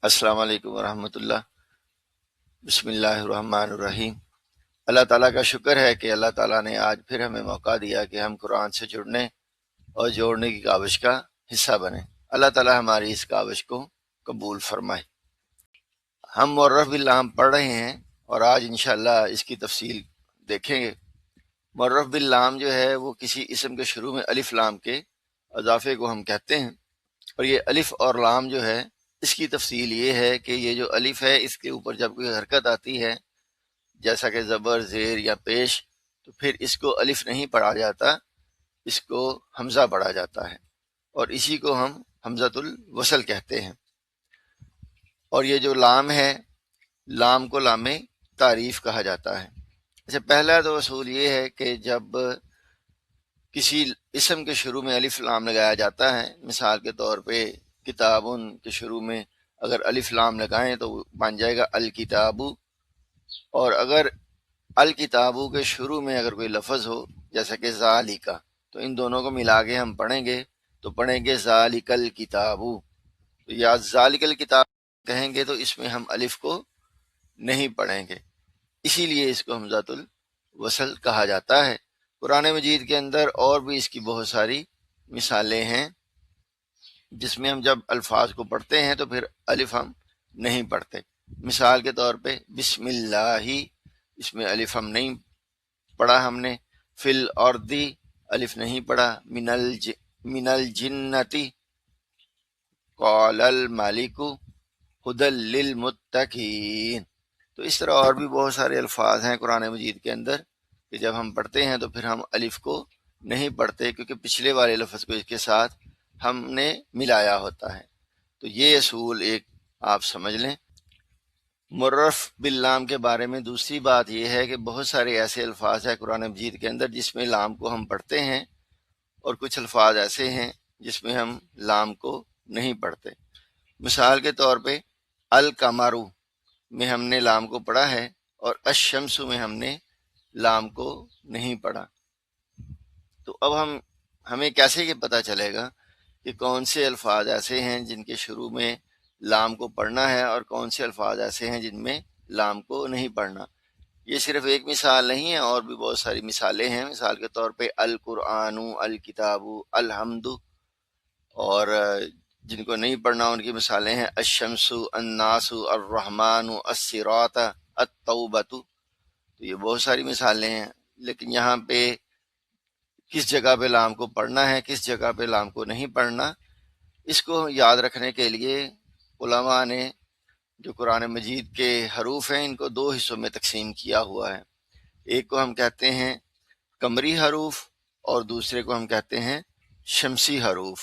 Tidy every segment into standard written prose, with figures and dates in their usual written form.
السلام علیکم ورحمۃ اللہ۔ بسم اللہ الرحمن الرحیم۔ اللہ تعالیٰ کا شکر ہے کہ اللہ تعالیٰ نے آج پھر ہمیں موقع دیا کہ ہم قرآن سے جڑنے اور جوڑنے کی کاوش کا حصہ بنیں۔ اللہ تعالیٰ ہماری اس کاوش کو قبول فرمائے۔ ہم معرف باللام پڑھ رہے ہیں اور آج انشاءاللہ اس کی تفصیل دیکھیں گے۔ معرف باللام جو ہے وہ کسی اسم کے شروع میں الف لام کے اضافے کو ہم کہتے ہیں، اور یہ الف اور لام جو ہے اس کی تفصیل یہ ہے کہ یہ جو الف ہے اس کے اوپر جب کوئی حرکت آتی ہے جیسا کہ زبر، زیر یا پیش، تو پھر اس کو الف نہیں پڑھا جاتا، اس کو حمزہ پڑھا جاتا ہے، اور اسی کو ہم حمزۃ الوصل کہتے ہیں۔ اور یہ جو لام ہے، لام کو لام تعریف کہا جاتا ہے۔ اچھا، پہلا تو اصول یہ ہے کہ جب کسی اسم کے شروع میں الف لام لگایا جاتا ہے، مثال کے طور پہ کتابن کے شروع میں اگر الف لام لگائیں تو بن جائے گا الکتابو، اور اگر الکتابو کے شروع میں اگر کوئی لفظ ہو جیسا کہ ذالکا، تو ان دونوں کو ملا کے ہم پڑھیں گے تو پڑھیں گے ذالک الکتابو، یا ذالک الکتاب کہیں گے تو اس میں ہم الف کو نہیں پڑھیں گے، اسی لیے اس کو حمزۃ الوصل کہا جاتا ہے۔ قرآن مجید کے اندر اور بھی اس کی بہت ساری مثالیں ہیں جس میں ہم جب الفاظ کو پڑھتے ہیں تو پھر الف ہم نہیں پڑھتے۔ مثال کے طور پہ بسم اللہ، اس میں الف ہم نہیں پڑھا ہم نے۔ فی الارض، الف نہیں پڑھا۔ من الجنتی، قال الملک، ہدی للمتقین۔ تو اس طرح اور بھی بہت سارے الفاظ ہیں قرآن مجید کے اندر کہ جب ہم پڑھتے ہیں تو پھر ہم الف کو نہیں پڑھتے، کیونکہ پچھلے والے لفظ کو اس کے ساتھ ہم نے ملایا ہوتا ہے۔ تو یہ اصول ایک آپ سمجھ لیں۔ معرف باللام کے بارے میں دوسری بات یہ ہے کہ بہت سارے ایسے الفاظ ہیں قرآن مجید کے اندر جس میں لام کو ہم پڑھتے ہیں، اور کچھ الفاظ ایسے ہیں جس میں ہم لام کو نہیں پڑھتے۔ مثال کے طور پہ القمرو میں ہم نے لام کو پڑھا ہے، اور الشمس میں ہم نے لام کو نہیں پڑھا۔ تو اب ہمیں کیسے یہ پتہ چلے گا کہ کون سے الفاظ ایسے ہیں جن کے شروع میں لام کو پڑھنا ہے اور کون سے الفاظ ایسے ہیں جن میں لام کو نہیں پڑھنا؟ یہ صرف ایک مثال نہیں ہے، اور بھی بہت ساری مثالیں ہیں۔ مثال کے طور پہ القرآن، الکتاب، الحمد، اور جن کو نہیں پڑھنا ان کی مثالیں ہیں الشمس، الناس، الرحمن، الصراط، التوبۃ۔ تو یہ بہت ساری مثالیں ہیں، لیکن یہاں پہ کس جگہ پہ لام کو پڑھنا ہے، کس جگہ پہ لام کو نہیں پڑھنا، اس کو یاد رکھنے کے لیے علماء نے جو قرآن مجید کے حروف ہیں ان کو دو حصوں میں تقسیم کیا ہوا ہے۔ ایک کو ہم کہتے ہیں قمری حروف، اور دوسرے کو ہم کہتے ہیں شمسی حروف۔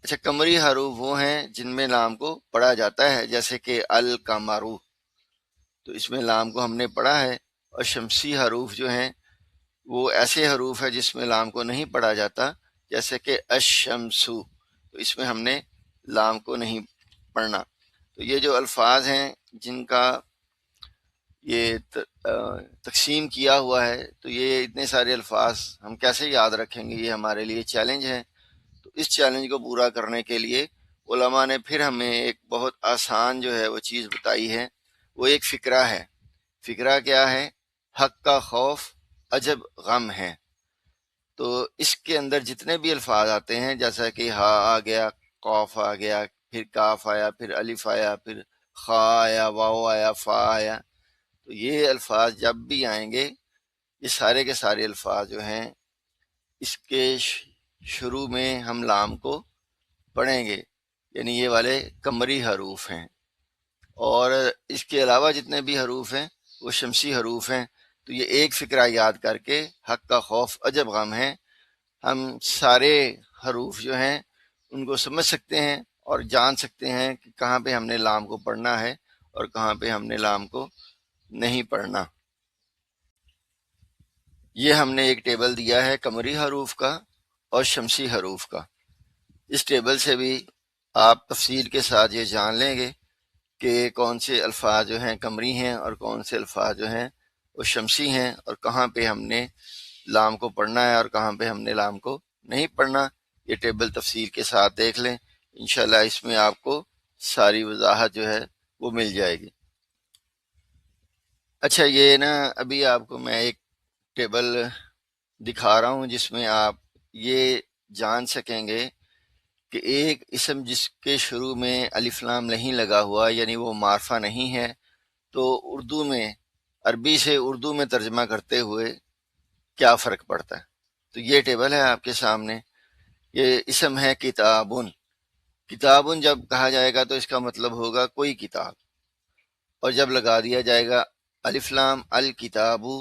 اچھا، قمری حروف وہ ہیں جن میں لام کو پڑھا جاتا ہے، جیسے کہ القمرو، تو اس میں لام کو ہم نے پڑھا ہے۔ اور شمسی حروف جو ہیں وہ ایسے حروف ہے جس میں لام کو نہیں پڑھا جاتا، جیسے کہ الشمسو، تو اس میں ہم نے لام کو نہیں پڑھنا۔ تو یہ جو الفاظ ہیں جن کا یہ تقسیم کیا ہوا ہے، تو یہ اتنے سارے الفاظ ہم کیسے یاد رکھیں گے؟ یہ ہمارے لیے چیلنج ہے۔ تو اس چیلنج کو پورا کرنے کے لیے علماء نے پھر ہمیں ایک بہت آسان جو ہے وہ چیز بتائی ہے، وہ ایک فقرہ ہے۔ فقرہ کیا ہے؟ حق کا خوف عجب غم ہے۔ تو اس کے اندر جتنے بھی الفاظ آتے ہیں، جیسا کہ ہا آ گیا، قوف آ گیا، پھر کاف آیا، پھر الف آیا، پھر خا آیا، واو آیا، فا آیا، تو یہ الفاظ جب بھی آئیں گے، یہ سارے کے سارے الفاظ جو ہیں اس کے شروع میں ہم لام کو پڑھیں گے، یعنی یہ والے قمری حروف ہیں۔ اور اس کے علاوہ جتنے بھی حروف ہیں وہ شمسی حروف ہیں۔ تو یہ ایک فقرہ یاد کر کے، حق کا خوف عجب غم ہے، ہم سارے حروف جو ہیں ان کو سمجھ سکتے ہیں اور جان سکتے ہیں کہ کہاں پہ ہم نے لام کو پڑھنا ہے اور کہاں پہ ہم نے لام کو نہیں پڑھنا۔ یہ ہم نے ایک ٹیبل دیا ہے قمری حروف کا اور شمسی حروف کا۔ اس ٹیبل سے بھی آپ تفصیل کے ساتھ یہ جان لیں گے کہ کون سے الفاظ جو ہیں قمری ہیں اور کون سے الفاظ جو ہیں وہ شمسی ہیں، اور کہاں پہ ہم نے لام کو پڑھنا ہے اور کہاں پہ ہم نے لام کو نہیں پڑھنا۔ یہ ٹیبل تفصیل کے ساتھ دیکھ لیں، انشاءاللہ اس میں آپ کو ساری وضاحت جو ہے وہ مل جائے گی۔ اچھا، یہ نا ابھی آپ کو میں ایک ٹیبل دکھا رہا ہوں جس میں آپ یہ جان سکیں گے کہ ایک اسم جس کے شروع میں الف لام نہیں لگا ہوا، یعنی وہ معرفہ نہیں ہے، تو اردو میں، عربی سے اردو میں ترجمہ کرتے ہوئے کیا فرق پڑتا ہے۔ تو یہ ٹیبل ہے آپ کے سامنے، یہ اسم ہے کتابن۔ کتابن جب کہا جائے گا تو اس کا مطلب ہوگا کوئی کتاب، اور جب لگا دیا جائے گا الف لام الکتابو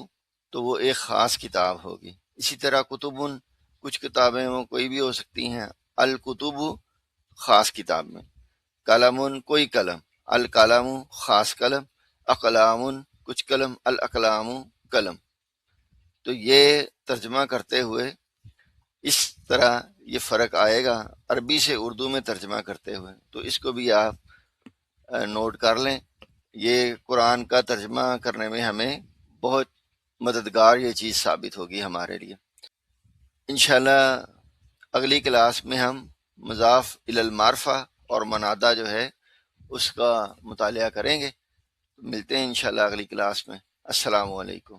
تو وہ ایک خاص کتاب ہوگی۔ اسی طرح کتبن، کچھ کتابیں وہ کوئی بھی ہو سکتی ہیں، الکتب خاص کتاب میں، قلم کوئی قلم، القلم خاص قلم، اقلام کچھ قلم، الاقلام قلم۔ تو یہ ترجمہ کرتے ہوئے اس طرح یہ فرق آئے گا عربی سے اردو میں ترجمہ کرتے ہوئے، تو اس کو بھی آپ نوٹ کر لیں۔ یہ قرآن کا ترجمہ کرنے میں ہمیں بہت مددگار یہ چیز ثابت ہوگی ہمارے لیے۔ انشاءاللہ اگلی کلاس میں ہم مضاف الی المعرفہ اور منادہ جو ہے اس کا مطالعہ کریں گے۔ ملتے ہیں انشاءاللہ اگلی کلاس میں۔ السلام علیکم۔